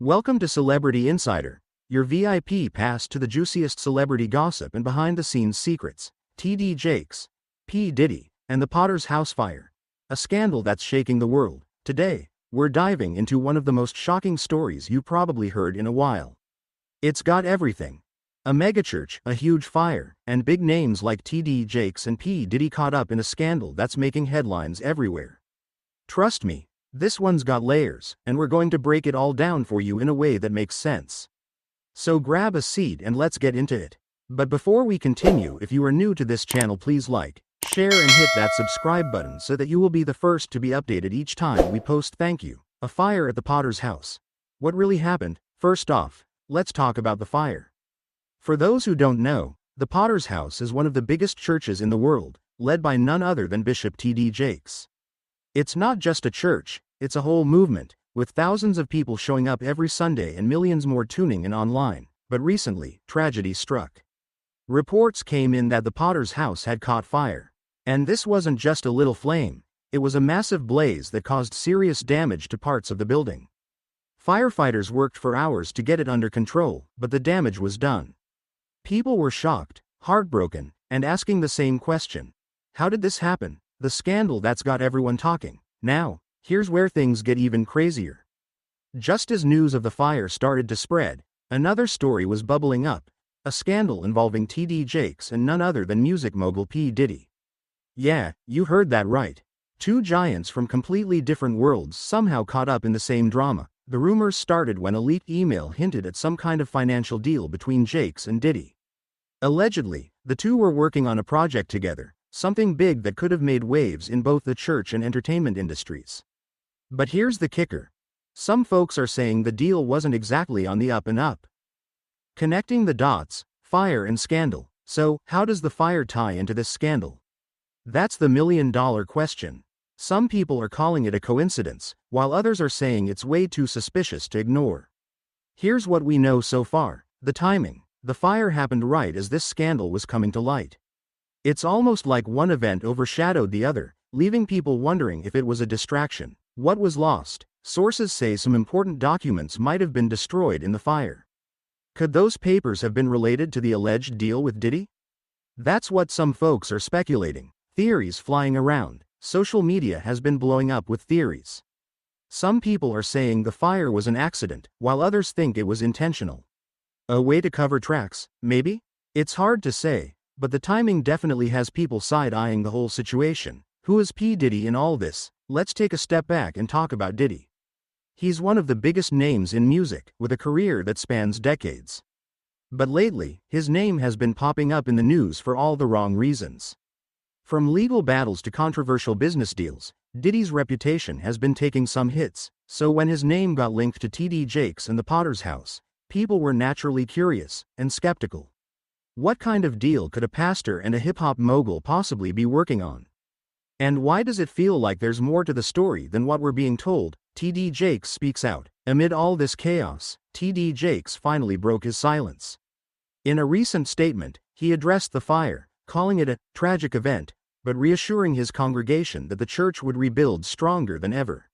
Welcome to Celebrity Insider, your VIP pass to the juiciest celebrity gossip and behind-the-scenes secrets. TD Jakes, P. Diddy, and the Potter's House fire. A scandal that's shaking the world. Today, we're diving into one of the most shocking stories you probably heard in a while. It's got everything. A megachurch, a huge fire, and big names like TD Jakes and P. Diddy caught up in a scandal that's making headlines everywhere. Trust me, this one's got layers, and we're going to break it all down for you in a way that makes sense. So grab a seat and let's get into it. But before we continue, if you are new to this channel, please like, share and hit that subscribe button so that you will be the first to be updated each time we post. Thank you. A fire at the Potter's house. What really happened? First off, let's talk about the fire. For those who don't know, the Potter's house is one of the biggest churches in the world, led by none other than Bishop TD Jakes. It's not just a church, it's a whole movement, with thousands of people showing up every Sunday and millions more tuning in online. But recently, tragedy struck. Reports came in that the Potter's house had caught fire. And this wasn't just a little flame, it was a massive blaze that caused serious damage to parts of the building. Firefighters worked for hours to get it under control, but the damage was done. People were shocked, heartbroken, and asking the same question. How did this happen? The scandal that's got everyone talking. Now, here's where things get even crazier. Just as news of the fire started to spread, another story was bubbling up, a scandal involving TD Jakes and none other than music mogul P. Diddy. Yeah, you heard that right. Two giants from completely different worlds somehow caught up in the same drama. The rumors started when a leaked email hinted at some kind of financial deal between Jakes and Diddy. Allegedly, the two were working on a project together, something big that could have made waves in both the church and entertainment industries. But here's the kicker. Some folks are saying the deal wasn't exactly on the up and up. Connecting the dots, fire and scandal. So, how does the fire tie into this scandal? That's the million-dollar question. Some people are calling it a coincidence, while others are saying it's way too suspicious to ignore. Here's what we know so far. The timing. The fire happened right as this scandal was coming to light. It's almost like one event overshadowed the other, leaving people wondering if it was a distraction. What was lost? Sources say some important documents might have been destroyed in the fire. Could those papers have been related to the alleged deal with Diddy? That's what some folks are speculating. Theories flying around. Social media has been blowing up with theories. Some people are saying the fire was an accident, while others think it was intentional. A way to cover tracks, maybe? It's hard to say, but the timing definitely has people side-eyeing the whole situation. Who is P. Diddy in all this? Let's take a step back and talk about Diddy. He's one of the biggest names in music, with a career that spans decades. But lately, his name has been popping up in the news for all the wrong reasons. From legal battles to controversial business deals, Diddy's reputation has been taking some hits, so when his name got linked to TD Jakes and the Potter's house, people were naturally curious and skeptical. What kind of deal could a pastor and a hip-hop mogul possibly be working on? And why does it feel like there's more to the story than what we're being told? TD Jakes speaks out. Amid all this chaos, TD Jakes finally broke his silence. In a recent statement, he addressed the fire, calling it a tragic event, but reassuring his congregation that the church would rebuild stronger than ever.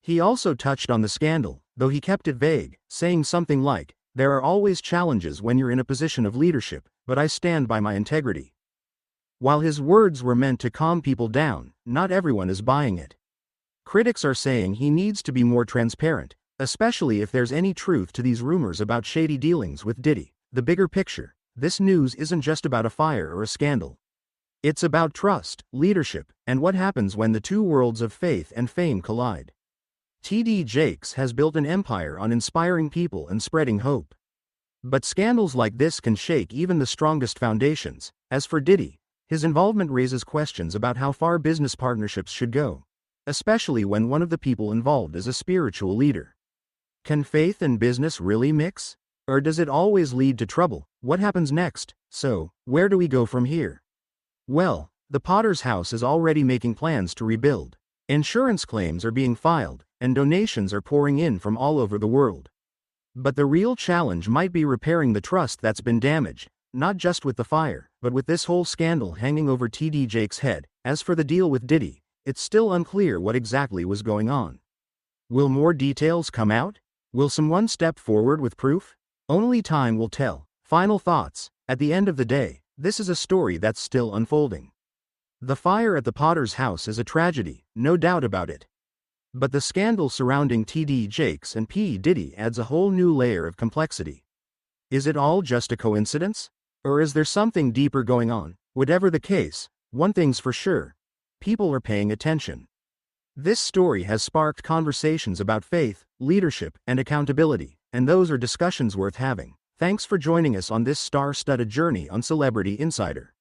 He also touched on the scandal, though he kept it vague, saying something like, "There are always challenges when you're in a position of leadership, but I stand by my integrity." While his words were meant to calm people down, not everyone is buying it. Critics are saying he needs to be more transparent, especially if there's any truth to these rumors about shady dealings with Diddy. The bigger picture. This news isn't just about a fire or a scandal. It's about trust, leadership, and what happens when the two worlds of faith and fame collide. TD Jakes has built an empire on inspiring people and spreading hope. But scandals like this can shake even the strongest foundations. As for Diddy, his involvement raises questions about how far business partnerships should go, especially when one of the people involved is a spiritual leader. Can faith and business really mix? Or does it always lead to trouble? What happens next? So, where do we go from here? Well, the Potter's house is already making plans to rebuild. Insurance claims are being filed, and donations are pouring in from all over the world. But the real challenge might be repairing the trust that's been damaged, not just with the fire, but with this whole scandal hanging over TD Jakes' head. As for the deal with Diddy, it's still unclear what exactly was going on. Will more details come out? Will someone step forward with proof? Only time will tell. Final thoughts. At the end of the day, this is a story that's still unfolding. The fire at the Potter's house is a tragedy, no doubt about it. But the scandal surrounding T.D. Jakes and P. Diddy adds a whole new layer of complexity. Is it all just a coincidence? Or is there something deeper going on? Whatever the case, one thing's for sure. People are paying attention. This story has sparked conversations about faith, leadership, and accountability, and those are discussions worth having. Thanks for joining us on this star-studded journey on Celebrity Insider.